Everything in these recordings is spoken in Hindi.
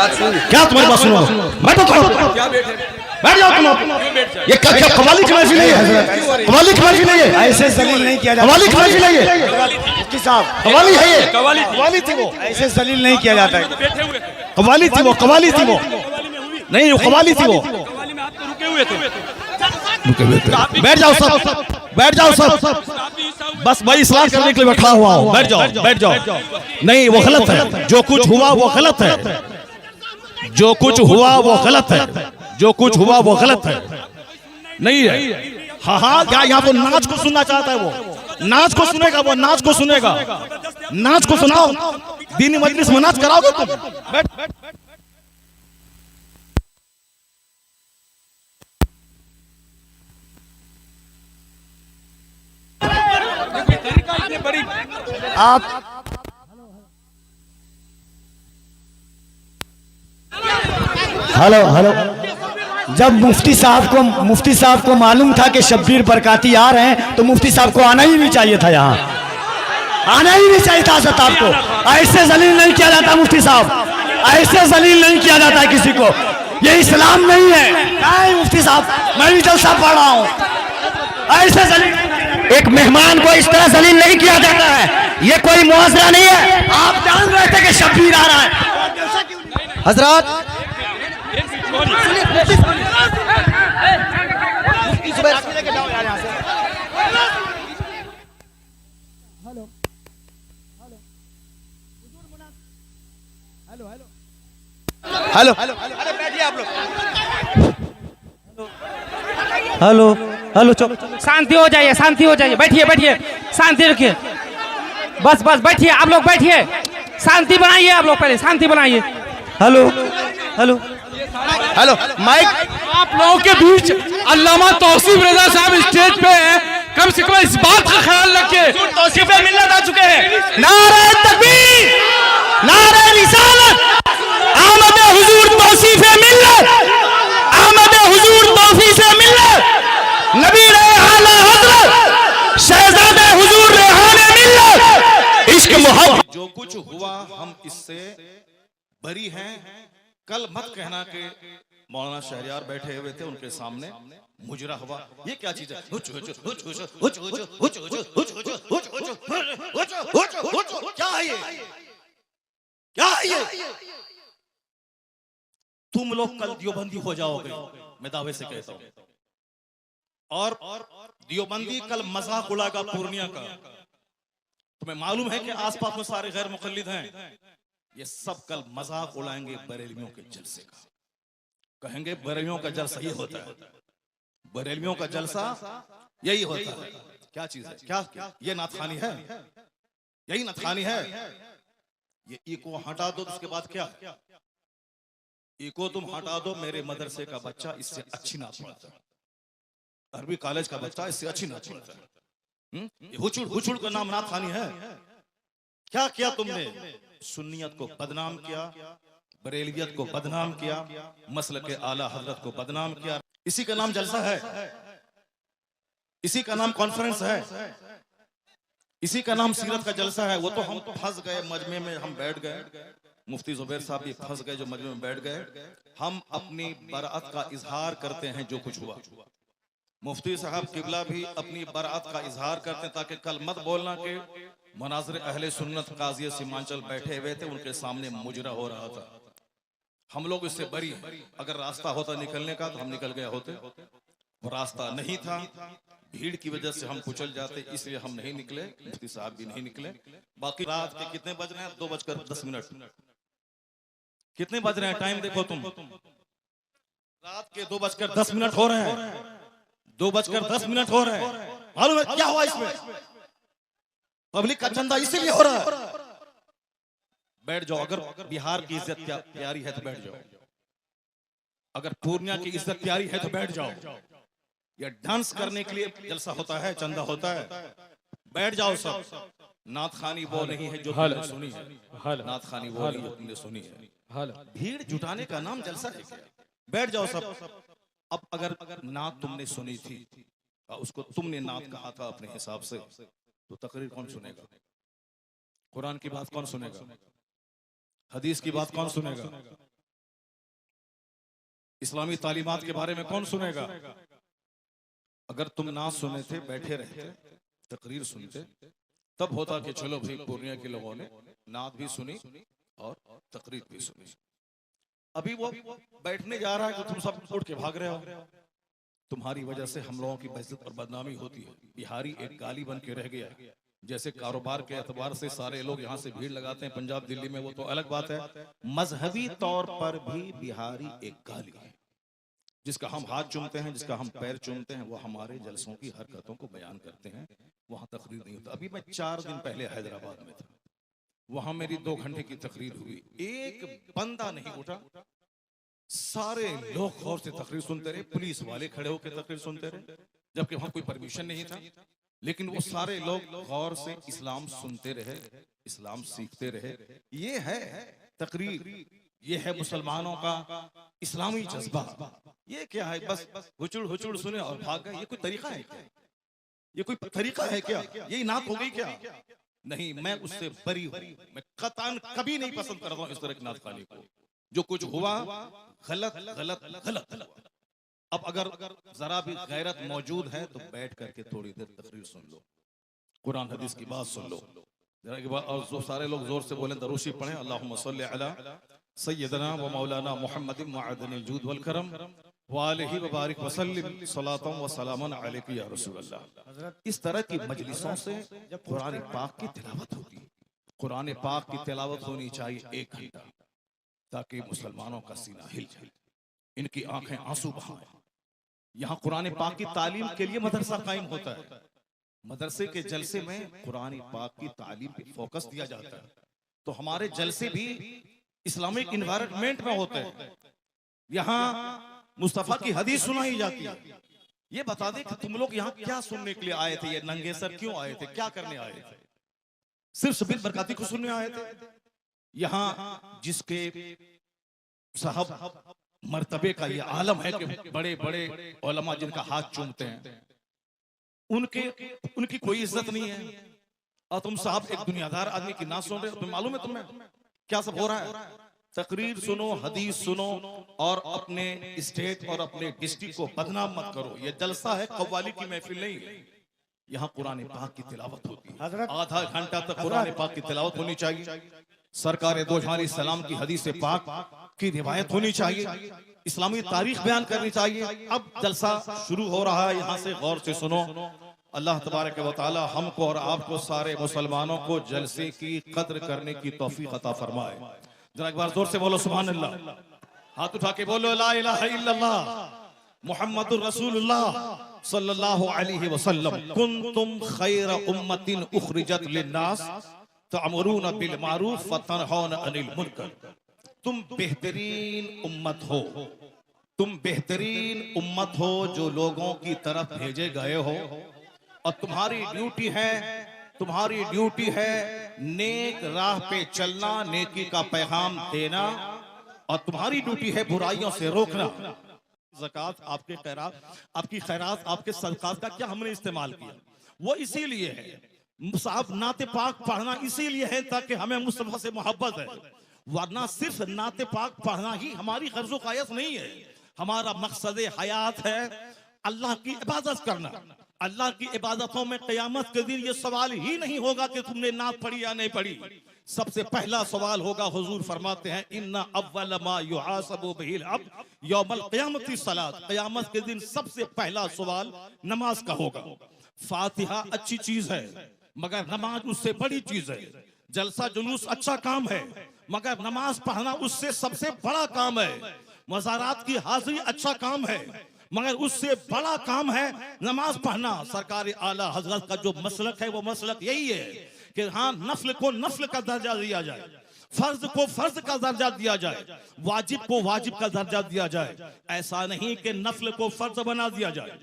क्या तुम्हारी बात सुनो? बैठो तुम, बैठ जाओ तुम। ये क्या कवाली की महफिल है? कवाली की महफिल है ये? ऐसे जलील नहीं किया जाता। कवाली की महफिल है ये? मुफ्ती साहब कवाली है ये? कवाली थी वो, ऐसे जलील नहीं किया जाता है। कवाली थी वो, कवाली थी वो, नहीं वो कवाली थी वो। बैठ जाओ सब, बैठ जाओ सब। बस भाई इस्लाह करने के लिए बैठा हुआ हूँ। बैठ जाओ, बैठ जाओ। नहीं वो गलत है, जो कुछ हुआ वो गलत है, जो कुछ हुआ वो गलत है, जो कुछ हुआ वो गलत है, नहीं है। हाँ हाँ, क्या यहाँ तो नाच को सुनना चाहता है वो? नाच को सुनेगा वो, नाच को सुनेगा। नाच को सुनाओ, दीनी मजलिस में नाच कराओगे तुम? बैठ। आप हेलो हेलो, जब मुफ्ती साहब को मालूम था कि शब्बीर बरकाती आ रहे हैं तो मुफ्ती साहब को आना ही नहीं चाहिए था, यहाँ आना ही नहीं चाहिए था। हज़रत आपको ऐसे जलील नहीं किया जाता मुफ्ती साहब, ऐसे जलील नहीं किया जाता किसी को, ये इस्लाम नहीं है। नहीं मुफ्ती साहब, मैं भी जलसा पढ़ रहा हूँ, ऐसे जलील एक मेहमान को इस तरह जलील नहीं किया जाता है, ये कोई मुआवजा नहीं है। आप जान रहे थे कि शब्बीर आ रहा है। हजरत हेलो हेलो हेलो, शांति हो जाइए, शांति हो जाइए, बैठिए बैठिए, शांति रखिए, बस बस बैठिए, आप लोग बैठिए, शांति बनाइए, आप लोग पहले शांति बनाइए। Hello hello hello mike. आप लोगों के बीच अल्लामा तौसीफ रजा साहब स्टेज पे हैं, कम से कम इस बात का ख्याल रखिए। तौसीफ मिल्लत आ चुके हैं। नारे तकबीर, नारे रिसालत, आमद हुजूर तौसीफ मिल्लत, आमद हुजूर तौसीफ मिल्लत, नबी आला हजरत शहजादे हुजूर रेहाने मिल्लत, इश्क मोहब्बत। जो कुछ हुआ हम इससे बरी हैं। कल मत कहना कि मौलाना शहरियार बैठे हुए थे उनके सामने मुजरा हुआ। ये क्या चीज है? क्या है ये? क्या है ये? तुम लोग कल दियोबंदी हो जाओगे, मैं दावे से कहता हूं। और दियोबंदी कल मजाक उड़ाएगा पूर्णिया का। तुम्हें मालूम है कि आसपास में सारे गैर मुकल्लिद हैं, ये सब कल मजाक उड़ाएंगे बरेलवियों के जलसे का। कहेंगे बरेलवियों का जलसा ये होता है, बरेलवियों का जलसा यही होता है। क्या चीज है? क्या ये नाथखानी है? यही नाथखानी है। ये इको हटा दो तो उसके बाद क्या? इको तुम हटा दो, मेरे मदरसे का बच्चा इससे अच्छी नात पढ़ता है, अरबी कॉलेज का बच्चा इससे अच्छी नात पढ़ता है। हुचुड़ का नाम नाथखानी है। क्या किया तुमने? सुन्नियत को बदनाम किया, बरेलवियत को बदनाम किया, मसलक के आला हजरत को बदनाम किया। इसी का नाम जलसा है, इसी का नाम कॉन्फ्रेंस है, इसी का नाम सीरत का जलसा है। वो तो हम फंस गए मजमे में, हम बैठ गए। मुफ्ती जुबैर साहब भी फंस गए जो मजमे में बैठ गए। हम अपनी बराअत का इजहार करते हैं जो कुछ हुआ। मुफ्ती साहब किबला भी अपनी बराअत का इजहार करते हैं, ताकि कल मत बोलना कि मुनाज़िर अहले सुन्नत काज़ी सीमांचल बैठे हुए थे, उनके सामने मुजरा हो रहा था। हम लोग इससे बरी हैं। अगर रास्ता होता निकलने का तो हम निकल गए होते, वो रास्ता नहीं था, भीड़ की वजह से हम कुचल जाते, इसलिए हम नहीं निकले। मुफ्ती साहब भी नहीं निकले। बाकी रात के कितने बज रहे हैं? 2:10। कितने बज रहे हैं? टाइम देखो तुम, रात के 2:10 हो रहे हैं। 2:10 हो रहे हैं। मालूम है क्या हुआ इसमें? पब्लिक का चंदा इसीलिए हो रहा है। बैठ जाओ, अगर बिहार की इज्जत प्यारी है तो बैठ जाओ, अगर पूर्णिया की इज्जत प्यारी है तो बैठ जाओ। या डांस करने के लिए जलसा होता है, चंदा होता है, बैठ जाओ सब। नाथखानी वो नहीं है जो तुमने सुनी है, नाथखानी वो नहीं जो तुमने सुनी है। भीड़ जुटाने का नाम जलसा है क्या? बैठ जाओ सब। अब अगर नात तुमने सुनी थी, उसको तुमने नात कहा था अपने हिसाब से, तो तकरीर कौन सुनेगा? कुरान की बात कौन सुनेगा? हदीस की बात कौन सुनेगा? इस्लामी तालीमात के बारे में कौन सुनेगा? अगर तुम ना सुने थे, बैठे रहते, तकरीर सुनते, तब होता कि चलो भाई पूर्णिया के लोगों ने नात भी सुनी और तकरीर भी सुनी। अभी वो बैठने जा रहा है कि तुम सब उठ के भाग रहे हो। तुम्हारी वजह से हम लोगों की बेइज्जत और बदनामी होती है। बिहारी एक गाली बन के रह गया है। जैसे कारोबार के एतबार से सारे लोग यहाँ से भीड़ लगाते हैं पंजाब दिल्ली में, वो तो अलग बात है। मजहबी तौर पर भी बिहारी एक गाली है। जिसका हम हाथ चूमते हैं, जिसका हम पैर चूमते हैं, वो हमारे जलसों की हरकतों को बयान करते हैं। वहां तकरीर नहीं होता। अभी मैं 4 दिन पहले हैदराबाद में था, वहां मेरी 2 घंटे की तकरीर हुई। एक बंदा नहीं उठा, सारे लोग गौर से तकरीर सुनते रहे। पुलिस वाले खड़े होकर तकरीर सुनते रहे, जबकि वहां कोई परमिशन नहीं था। लेकिन वो सारे लोग गौर से इस्लाम सुनते रहे, इस्लाम सीखते रहे। ये है तकरीर, ये है मुसलमानों का इस्लामी जज्बा। ये क्या है? बस हुचुड़ हुचुड़ सुने और भाग गए। ये कोई तरीका है क्या? ये कोई तरीका है क्या? यही नात हो गई क्या? नहीं, मैं उससे बरी हूं। मैं कतान कभी नहीं पसंद करता हूं इस तरह की नात खानी को। जो कुछ हुआ गलत गलत गलत। अब अगर जरा भी गैरत मौजूद है तो बैठ करके थोड़ी देर तकरीर सुन लो, कुरान हदीस की बात सुन लो जरा के बाद। और जो सारे लोग जोर से बोलें, दरूशी पढ़ें, अल्लाहुम्मा सल्ली अला सय्यदना व मौलाना मुहम्मदिन मअदनिल जूद वल करम व आलिहि व बारिक व सल्लिम सलातन व सलामन अलैका या रसूल अल्लाह। इस तरह की मजलिसों से कुरान पाक की तिलावत होगी। कुरान पाक की तिलावत होनी चाहिए 1 घंटा, ताकि मुसलमानों का सीना हिल जाए, इनकी आंखें आंसू बहाएं। यहाँ कुरान पाक की तालीम के लिए मदरसा कायम होता है। मदरसे के जलसे में कुरान पाक की तालीम पे फोकस दिया जाता है। तो हमारे जलसे भी इस्लामिक इन्वायरमेंट में होते हैं। यहाँ मुस्तफा की हदीस सुनाई जाती है। ये बता दे कि तुम लोग यहाँ क्या सुनने के लिए आए थे? ये नंगे सर क्यों आए थे? क्या करने आए थे? सिर्फ शबीर बरकाती को सुनने आए थे? यहाँ जिसके साहब मर्तबे का ये आलम है कि बड़े बड़े उलमा जिनका हाथ चूमते हैं, उनकी कोई इज्जत नहीं है। और तुम साहब एक दुनियादार आदमी की ना सुन रहे हो। तुम्हें मालूम है तुम्हें क्या सब हो रहा है? तकरीर सुनो, हदीस सुनो और अपने स्टेट और अपने डिस्ट्रिक्ट को बदनाम मत करो। ये जलसा है, कव्वाली की महफिल नहीं है। यहाँ कुरान पाक की तिलावत होती है। आधा घंटा तक कुरान पाक की तिलावत होनी चाहिए। सरकार दो जहां सलाम की हदीस पाक की रिवायत होनी चाहिए। इस्लामी तारीख बयान करनी चाहिए। अब जलसा शुरू हो रहा है, यहाँ से गौर से सुनो। अल्लाह तबारक व तआला हमको और आपको सारे मुसलमानों को जलसे की कद्र करने की तौफीक अता फरमाए। जरा एक बार जोर से बोलो सुभान अल्लाह। हाथ उठा के बोलो ला इलाहा इल्लल्लाह मुहम्मदुर रसूलुल्लाह सल्लल्लाहु अलैहि वसल्लम। कुंतुम खैरा उम्मतिन उखरिजत लिन्नास तअमुरूना बिल मारूफ व तनहौना अनिल मुनकर। तुम बेहतरीन उम्मत हो, तुम बेहतरीन उम्मत हो जो लोगों की तरफ भेजे गए हो। और तुम्हारी ड्यूटी है नेक राह पे चलना, नेकी का पैगाम देना, और तुम्हारी ड्यूटी है बुराइयों से रोकना। ज़कात, आपकी खैरात, आपके सदकात का क्या हमने इस्तेमाल किया? वो इसीलिए है साहब, नाते पाक पढ़ना इसीलिए है ताकि हमें मुस्तफा से मोहब्बत है। वरना सिर्फ नाते पाक पढ़ना ही हमारी गर्ज़ो क़ायस नहीं है। हमारा मकसद हयात है अल्लाह की इबादत करना। अल्लाह की इबादतों में क़यामत के दिन ये सवाल ही नहीं होगा कि तुमने नात पढ़ी या नहीं पढ़ी। सबसे पहला सवाल होगा, हुजूर फरमाते हैं इन्ना अव्वल मा युहासबु बिहिल अब्द यौमल क़यामति सलात। क़यामत के दिन सबसे पहला सवाल नमाज का होगा। फातिहा अच्छी चीज है मगर नमाज उससे बड़ी चीज है। जलसा जुलूस अच्छा काम है मगर नमाज पढ़ना उससे सबसे बड़ा काम है। मज़ारात की हाजिरी अच्छा काम है मगर उससे बड़ा काम है नमाज पढ़ना। सरकार आला हजरत का जो मसलक है वो मसलक यही है कि हाँ, नफल को नफल का दर्जा दिया जाए, फर्ज को फर्ज का दर्जा दिया जाए, वाजिब को वाजिब का दर्जा दिया जाए। ऐसा नहीं कि नफल को फर्ज बना दिया जाए,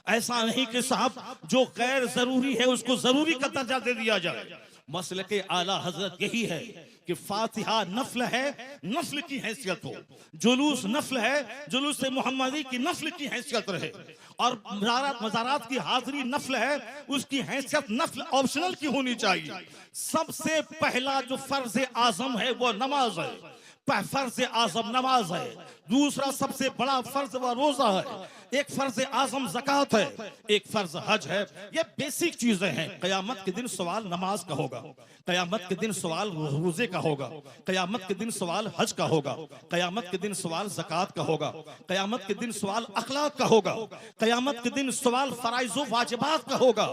ऐसा नहीं कि साहब जो गैर जरूरी है उसको जरूरी का दर्जा दे दिया जाए। मसलक आला हजरत यही है कि फातिहा नफल है, नफल की हैसियत हो। जुलूस नफल है, जुलूस मोहम्मदी की नफल की हैसियत रहे। और मज़ारात की हाजिरी नफल है, उसकी हैसियत नफल ऑप्शनल की होनी चाहिए। सबसे पहला जो फर्ज आजम है वो नमाज है। फर्ज आजम नमाज है। दूसरा सबसे बड़ा फर्ज व रोजा है, एक फर्ज आजम ज़कात है, एक फर्ज हज है। ये बेसिक चीजें हैं। कयामत के दिन सवाल नमाज का होगा, कयामत के दिन सवाल रोजे का होगा, कयामत के दिन सवाल हज का होगा, कयामत के दिन सवाल ज़कात का होगा, कयामत के दिन सवाल अखलाक का होगा, कयामत के दिन सवाल फराइज़ वाजिबात का होगा।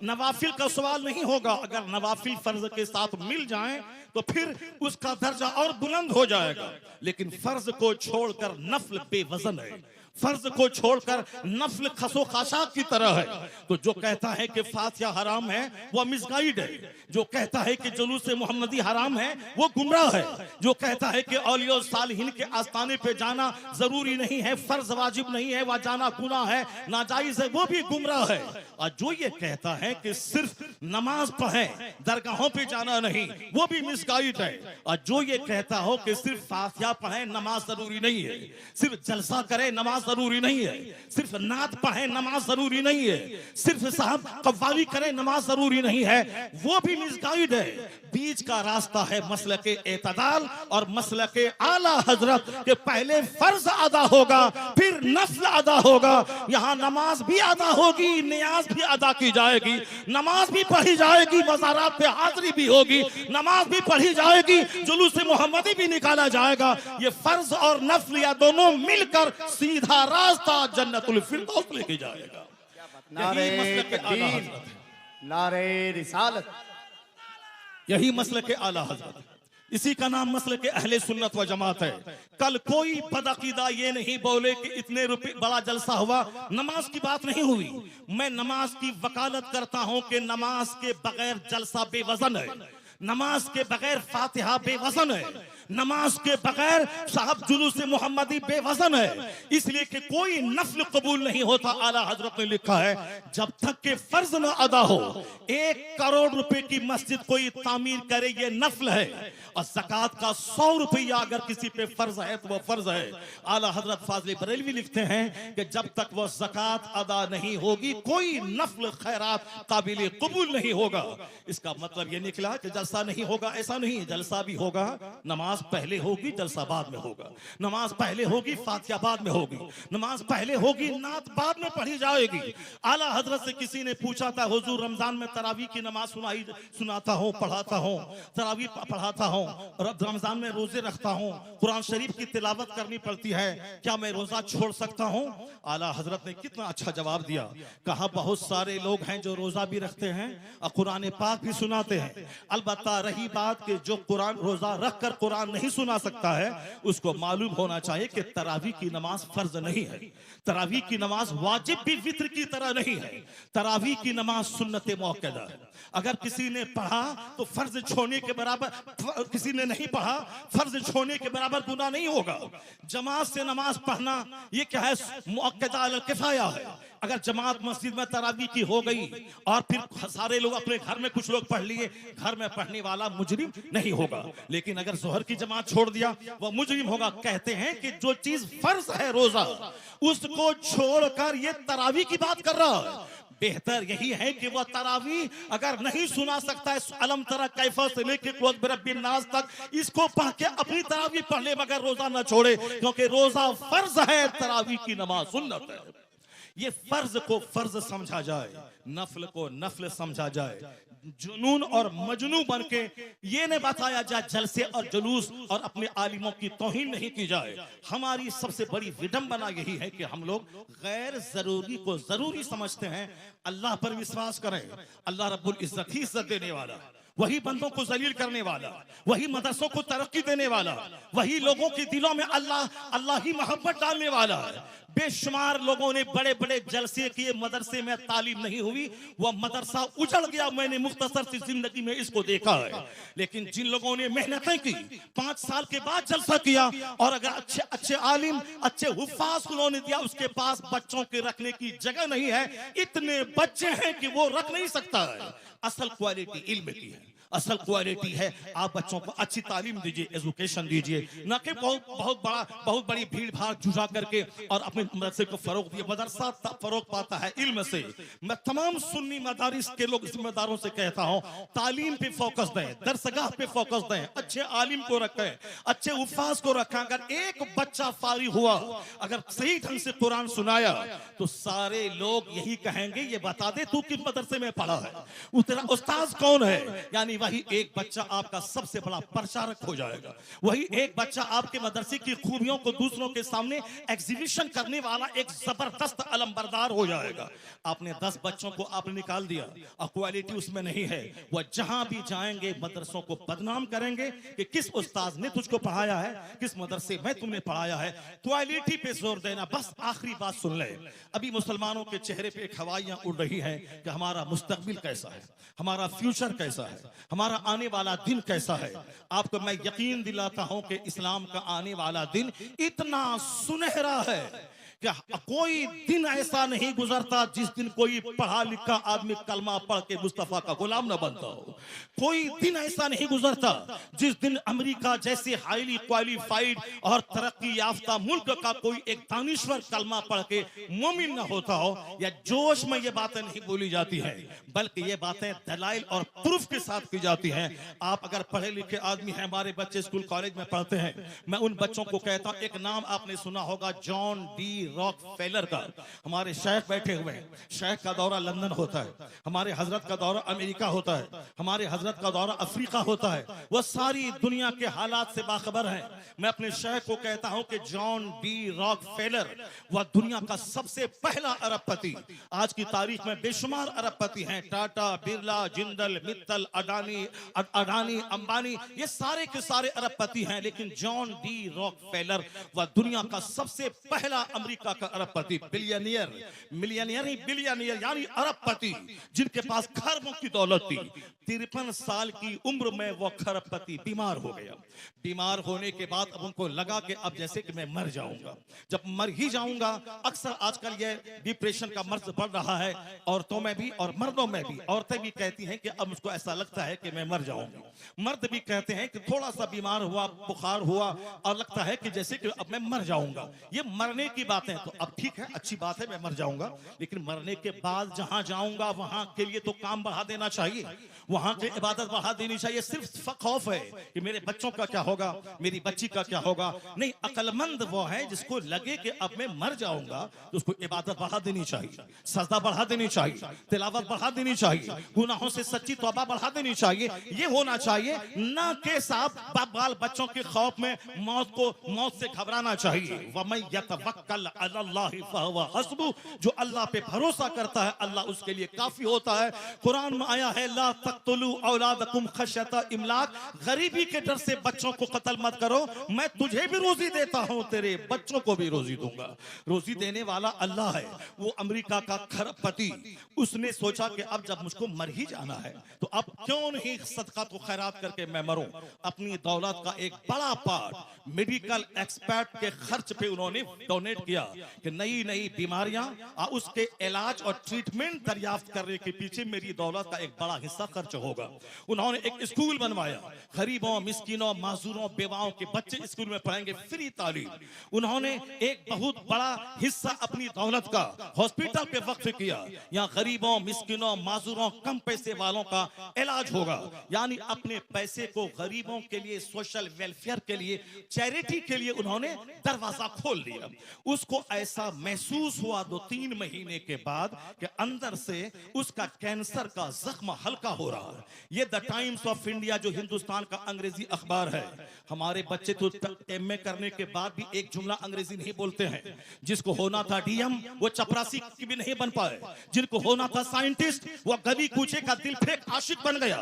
नवाफिल का सवाल नहीं होगा। अगर नवाफिल फर्ज के साथ मिल जाएं तो फिर उसका दर्जा और बुलंद हो जाएगा। लेकिन फर्ज को छोड़कर नफल बेवजन है, फर्ज को छोड़कर नफल खसो खाशाक की तरह है। तो जो कहता है कि फातिहा हराम है वो मिसगाइड है, जो कहता है कि जुलूस मोहम्मदी हराम है वो गुमराह है, जो कहता है कि औलिया सालिहीन के आस्थाने पे जाना जरूरी नहीं है, फर्ज वाजिब नहीं है, वह जाना गुनाह है, नाजायज है, वो भी गुमराह है। और जो ये कहता है कि सिर्फ नमाज पढ़ें, दरगाहों पे जाना नहीं, वो भी मिसगाइड है। और जो ये कहता हो कि सिर्फ फातिहा पढ़ें, नमाज जरूरी नहीं है, सिर्फ जलसा करें, नमाज जरूरी नहीं है, सिर्फ नात पढ़ें, नमाज जरूरी नहीं है, सिर्फ साहब कव्वाली करें, नमाज जरूरी नहीं है, वो भी मिसगाइड है। बीच का रास्ता है मसलके एतदाल और मसलके आला हजरत के पहले फर्ज अदा होगा फिर नफल अदा होगा। यहाँ नमाज भी अदा होगी, नियाज भी अदा की जाएगी, नमाज भी पढ़ी जाएगी, वज़ारात पे हाजिरी भी होगी, नमाज भी पढ़ी जाएगी, जुलूस मोहम्मदी भी निकाला जाएगा। ये फर्ज और नफल या दोनों मिलकर सीधा रास्ता जन्नतुल फिरदौस लेके जाएगा। नारे मसलके आला तकबीर, हजरत, नारे रिसालत, यही मसलके आला हजरत, इसी का नाम मसलके अहले सुन्नत व जमात है। कल कोई बदअकीदा ये नहीं बोले कि इतने रुपए बड़ा जलसा हुआ, नमाज की बात नहीं हुई। मैं नमाज की वकालत करता हूं कि नमाज के बगैर जलसा बेवजन है, नमाज के बगैर फातिहा बेवजन है, नमाज के बगैर साहब जुलूस मोहम्मदी बेवजन है। इसलिए कि कोई नफल कबूल नहीं होता। आला हजरत ने लिखा है जब तक के फर्ज न अदा हो। 1 करोड़ रुपए की मस्जिद कोई तामीर करे ये नफल है, और ज़कात का 100 रुपया अगर किसी पे फर्ज है तो वो फर्ज है। आला हजरत फाज़िल बरेलवी लिखते हैं कि जब तक वो ज़कात अदा नहीं होगी कोई नफल खैरात काबिल कबूल नहीं होगा। इसका मतलब ये निकला कि जलसा नहीं होगा, ऐसा नहीं, जलसा भी होगा, नमाज पहले होगी, जलसा बाद में होगा, नमाज पहले होगी, फातिहा बाद में होगी, नमाज पहले होगी, नात बाद में पढ़ी जाएगी। आला हजरत से किसी ने पूछा था, हुजूर रमजान में तरावी की नमाज सुनाता हूँ, पढ़ाता हूँ, तरावी पढ़ाता हूँ, रमजान में रोजे रखता हूँ, कुरान शरीफ की तिलावत करनी पड़ती है, क्या मैं रोजा छोड़ सकता हूँ? आला हजरत ने कितना अच्छा जवाब दिया। कहा बहुत सारे लोग हैं जो रोजा भी रखते हैं और कुरान पाक भी सुनाते हैं। अलबत्ता रही बात कि जो कुरान रोजा रख कर कुरान नहीं सुना सकता है, उसको मालूम होना चाहिए कि तरावी की नमाज फर्ज नहीं है, तरावी की नमाज वाजिब भी वित्र की तरह नहीं है, तरावी की नमाज सुन्नत मुअक्कदा है। अगर किसी ने पढ़ा तो फर्ज छोड़ने के बराबर, किसी ने नहीं पढ़ा फर्ज छोड़ने के बराबर गुनाह नहीं होगा। जमात से नमाज पढ़ना ये क्या है, मुअक्कदा अल किफाया है। अगर जमात मस्जिद में तरावी की हो गई और फिर सारे लोग अपने घर में कुछ लोग पढ़ लिए, घर में पढ़ने वाला मुजरिम नहीं होगा। लेकिन अगर जोहर की जमात छोड़ दिया वो मुजरिम होगा। कहते हैं कि जो चीज फर्ज है रोजा, उसको छोड़कर ये तरावी की बात कर रहा है। बेहतर यही है कि वह तरावी अगर नहीं सुना सकता है, अलम तरा कैफा से लेके कुल बिरब्बिन नास तक, इसको पढ़ के अपनी तरावी पढ़ ले मगर रोजा न छोड़े, क्योंकि रोजा फर्ज है, तरावी की नमाज सुन्नत है। ये फर्ज को फर्ज समझा जाए, नफल को नफल समझा जाए, जुनून और मजनू बन के ये न बताया जाए जलसे और जुलूस और अपने आलिमों की तौहीन नहीं की जाए। हमारी सबसे बड़ी विडंबना यही है कि हम लोग गैर जरूरी को जरूरी समझते हैं। अल्लाह पर विश्वास करें, अल्लाह रब्बुल इज्जत ही इज्जत देने वाला, वही बंदों को जलील करने वाला, वही मदरसों को तरक्की देने वाला, वही लोगों के दिलों में अल्लाह ही मोहब्बत डालने वाला है। बेशुमार लोगों ने बड़े बड़े जलसे किए, मदरसे में तालीम नहीं हुई, वह मदरसा उजड़ गया। मैंने मुख्तसर सी जिंदगी में इसको देखा है। लेकिन जिन लोगों ने मेहनतें की, 5 साल के बाद जलसा किया, और अगर अच्छे अच्छे आलिम, अच्छे हुफ्फाज उन्होंने दिया, उसके पास बच्चों के रखने की जगह नहीं है, इतने बच्चे हैं कि वो रख नहीं सकता है। असल क्वालिटी इल्म की है, असल क्वालिटी है आप बच्चों को अच्छी तालीम दीजिए, एजुकेशन दीजिए, ना कि बहुत बड़ी भीड़ भाड़ जुटा करके और अपने मदरसे को फरोग दिए। मदरसा फरोग पाता है इल्म से। मैं तमाम सुन्नी मदारिस के लोग जिम्मेदारों से कहता हूं, तालीम पे फोकस दें, दरसगाह पे फोकस दें, अच्छे आलिम को रखें, अच्छे उफाज को रखें। अगर एक बच्चा फारिग हुआ, अगर सही ढंग से कुरान सुनाया, तो सारे लोग यही कहेंगे, ये बता दे तू किस मदरसे में पढ़ा है, तेरा उस्ताद कौन है। यानी वही एक बच्चा आपका सबसे बड़ा प्रचारक हो जाएगा। वही एक बच्चा आपके मदरसे की खूबियों को दूसरों के सामने एग्जीबिशन करने वाला एक जबरदस्त अलमबरदार हो जाएगा। आपने 10 बच्चों को आपने निकाल दिया और क्वालिटी उसमें नहीं है, वह जहां भी जाएंगे मदरसों को बदनाम करेंगे कि किस उस्ताद ने तुझको पढ़ाया है, किस मदरसे में तुमने पढ़ाया है। क्वालिटी पे जोर देना। बस आखिरी बात सुन ले, अभी मुसलमानों के चेहरे पे एक हवाइयां उड़ रही हैं कि हमारा मुस्तकबिल कैसा है, हमारा फ्यूचर कैसा है, हमारा आने वाला दिन कैसा है। आपको मैं यकीन दिलाता हूं कि इस्लाम का आने वाला दिन इतना सुनहरा है कि कोई दिन ऐसा नहीं गुजरता जिस दिन कोई पढ़ा लिखा आदमी कलमा पढ़ के मुस्तफा का गुलाम न बनता हो। कोई दिन ऐसा नहीं गुजरता जिस दिन अमेरिका जैसे हाईली क्वालिफाइड और तरक्की याफ्ता मुल्क का कोई एक दानिश्वर कलमा पढ़ के मोमिन न होता हो। या जोश में ये बातें नहीं बोली जाती हैं, बल्कि ये बातें दलाइल और प्रूफ के साथ की जाती हैं। आप अगर पढ़े लिखे आदमी हैं, हमारे बच्चे स्कूल कॉलेज में पढ़ते हैं, मैं उन बच्चों को कहता हूं, एक नाम आपने सुना होगा जॉन डी रॉकफेलर का। हमारे शेख बैठे हुए हैं, शेख का दौरा लंदन होता है, हमारे हजरत का दौरा अमेरिका होता है, हमारे हजरत का दौरा अफ्रीका होता है। वह सारी दुनिया के हालात से बाखबर है। मैं अपने शेख को कहता हूं कि जॉन डी रॉकफेलर वह दुनिया का सबसे पहला अरबपति। आज की तारीख में बेशुमार अरबपति हैं, टाटा, बिरला, जिंदल, मित्तल, अडानी, अंबानी, ये सारे के सारे अरबपति हैं। लेकिन जॉन डी रॉकफेलर वह दुनिया का सबसे पहला अमेरिका का अरबपति, बिलियनियर, मिलियनियर ही बिलियनियर यानी अरबपति, जिनके पास खरबों की दौलत थी। 53 साल की उम्र में वो खरबपति बीमार हो गया। बीमार होने के बाद अब उनको लगा कि अब जैसे कि मैं मर जाऊंगा, जब मर ही जाऊंगा। अक्सर आजकल ये डिप्रेशन का मर्ज बढ़ रहा है औरतों में भी और मर्दों में भी। औरतें भी कहती हैं कि अब मुझको ऐसा लगता है कि मैं मर जाऊंगा, मर्द भी कहते हैं कि थोड़ा सा बीमार हुआ, बुखार हुआ और लगता है कि जैसे कि अब मैं मर जाऊंगा। ये मरने की बातें तो अब ठीक है, अच्छी बात है, मैं मर जाऊंगा, लेकिन मरने के बाद जहां जाऊंगा वहां के लिए तो काम बढ़ा देना चाहिए, वहां की इबादत बढ़ा देनी चाहिए। सिर्फ खौफ है कि मेरे बच्चों का क्या होगा, मेरी बच्ची का क्या होगा। नहीं, अक्लमंद वो है जिसको लगे कि अब मैं मर जाऊंगा तो उसको इबादत बढ़ा देनी चाहिए, सजदा बढ़ा देनी चाहिए, तिलावत बढ़ा देनी चाहिए, गुनाहों से सच्ची तौबा बढ़ा देनी चाहिए। ये होना चाहिए, ना कि साहब बाल बच्चों के खौफ में मौत से घबराना चाहिए। वमन यतवक्कल अलल्लाहि फहुवा हस्बुह, जो अल्लाह पे भरोसा करता है अल्लाह उसके लिए काफी होता है। कुरान में आया है, ला तक़तुलू औलादकुम खश्यता इमलाक, गरीबी के डर से बच्चों को कत्ल मत करो, मैं तुझे भी रोजी देता हूं, तेरे बच्चों को भी रोजी दूंगा। रोजी देने वाला अल्लाह है। वो अमेरिका का खरबपति, उसने सोचा कि अब जब मुझको मर ही जाना है तो अब क्यों नहीं सदका तो खैरात करके मैं मरूं। अपनी दौलत का एक बड़ा पार्ट मेडिकल एक्सपर्ट के खर्च पे उन्होंने डोनेट किया कि नई नई बीमारियां और उसके इलाज और ट्रीटमेंट दरियाफ्त करने के पीछे मेरी दौलत का एक बड़ा हिस्सा खर्च होगा। उन्होंने एक स्कूल बनवाया, गरीबों, मिस्किनों, माजूरों, बेवाओं के बच्चे स्कूल में पढ़ेंगे, फ्री तालीम। उन्होंने एक बहुत बड़ा हिस्सा अपनी दौलत का हॉस्पिटल पे वक्फ किया, यहाँ गरीबों, मिस्किनों, माजूरों, कम पैसे वालों का इलाज होगा। यानी अपने पैसे को गरीबों के लिए, सोशल वेलफेयर के लिए, चैरिटी के लिए उन्होंने दरवाजा खोल दिया। उसको ऐसा महसूस हुआ 2-3 महीने के बाद कि अंदर से उसका कैंसर का जख्म हल्का हो रहा है। ये द टाइम्स ऑफ इंडिया जो हिंदुस्तान का अंग्रेजी अखबार है, हमारे बच्चे तो एमए करने के बाद भी एक जुमला अंग्रेजी नहीं बोलते हैं। जिसको होना था डीएम वो चपरासी की भी नहीं बन पाए, जिनको होना था साइंटिस्ट वो गली कूचे का दिल फेंक आशिक बन गया।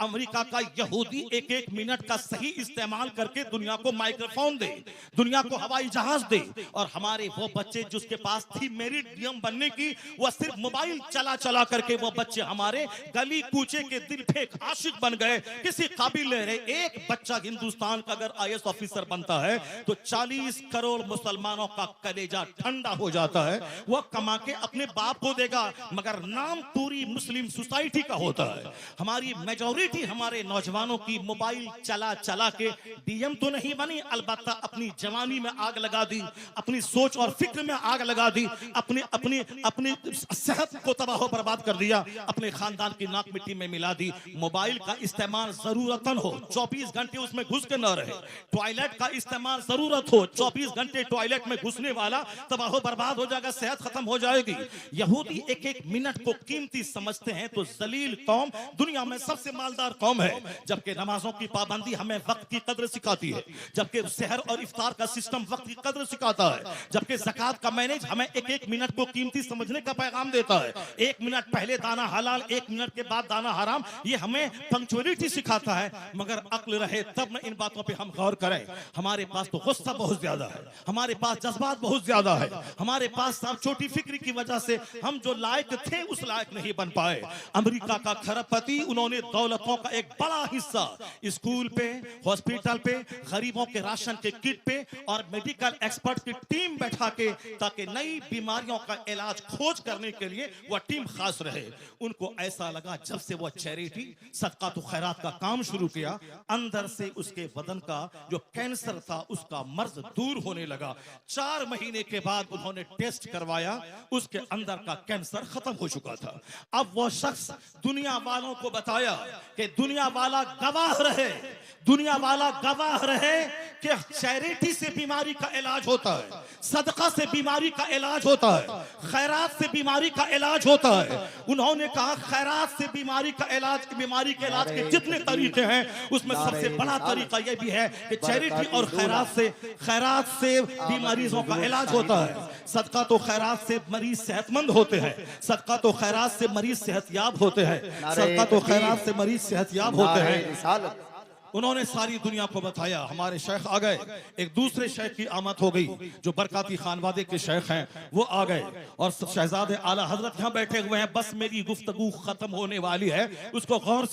अमेरिका का यहूदी 1-1 मिनट का सही इस्तेमाल करके दुनिया को माइक्रोफोन दे, दुनिया को हवाई जहाज दे, और हमारे वो बच्चे जिसके पास थी मेरिट डीएम बनने की, वह सिर्फ मोबाइल चला चला करके वो बच्चे हमारे गली कूचे के दिल फेंक आशिक बन गए, किसी काबिल नहीं रहे। एक बच्चा हिंदुस्तान का अगर आईएएस ऑफिसर बनता है तो 40 करोड़ मुसलमानों का कलेजा ठंडा हो जाता है। वह कमा के अपने बाप को देगा, मगर नाम पूरी मुस्लिम सोसाइटी का होता है। हमारी मेजॉरिटी हमारे नौजवानों की मोबाइल चला चला के डीएम तो नहीं बनी, अलबत्ता अपनी जवानी में आग लगा दी, अपनी सोच और फिक्र में आग लगा दी, अपनी अपनी अपनी सेहत को तबाह बर्बाद कर दिया, अपने खानदान की नाक मिट्टी में मिला दी। मोबाइल का इस्तेमाल जरूरतन हो, 24 घंटे उसमें घुस के न रहे। टॉयलेट का इस्तेमाल जरूरत हो, 24 घंटे टॉयलेट में घुसने वाला तबाह बर्बाद हो जाएगा, सेहत खत्म हो जाएगी। यहूदी एक एक मिनट को कीमती समझते हैं तो जलील कौम दुनिया में सबसे मालदार कौम है। जबकि नमाजों की पाबंदी हमें वक्त की कदर सिखाती है, जबकि सहर और इफ्तार का सिस्टम वक्त की कदर सिखाता है, जबकि ज़कात का मैनेज हमें एक एक मिनट को कीमती समझने का पैगाम देता है। 1 मिनट पहले दाना हलाल, 1 मिनट के बाद दाना हराम, ये हमें पंक्चुअलिटी सिखाता है। मगर अक्ल रहे तब न इन बातों पे हम गौर करें। हमारे पास तो गुस्सा बहुत ज्यादा है, हमारे पास जज्बात बहुत ज्यादा है, हमारे पास सब छोटी फिक्री की वजह से हम जो लायक थे उस लायक नहीं बन पाए। अमेरिका का खरबपति, उन्होंने दौलतों का एक बड़ा हिस्सा स्कूल पे, हॉस्पिटल पे, गरीबों के राशन के किट पे और मेडिकल एक्सपर्ट की टीम बैठा के, ताकि नई बीमारियों का इलाज खोज करने के लिए वह टीम खास रहे। उनको ऐसा लगा जब से वह चैरिटी सदका तो खैरात का काम शुरू किया, अंदर से उसके बदन का जो कैंसर था उसका मर्ज दूर होने लगा। 4 महीने के बाद उन्होंने टेस्ट करवाया, उसके अंदर का कैंसर खत्म हो चुका था। अब वो शख्स दुनिया वालों को बताया कि दुनिया वाला गवाह रहे, दुनिया वाला गवाह रहे कि चैरिटी से बीमारी का इलाज होता है, सदका से बीमारी का इलाज होता है, खैरात से बीमारी का इलाज होता है। उन्होंने कहा खैरात से बीमारी का इलाज, बीमारी के इलाज के जितने तरीके हैं उसमें सबसे बड़ा तरीका यह भी है कि चैरिटी और खैरात से बीमारियों का इलाज होता है। सदका तो खैरात से मरीज सेहतमंद होते हैं, सदका तो खैरात से मरीज सेहतयाब होते हैं, सदका तो खैरात से मरीज सेहतयाब होते हैं। उन्होंने सारी दुनिया को बताया। हमारे शेख आ गए, एक दूसरे शेख की आमद हो गई जो बरकाती खानवादे के शेख हैं, वो आ गए और शहजादे आला हजरत यहाँ बैठे हुए हैं। बस मेरी गुफ्तगू खत्म होने वाली है, उसको गौर से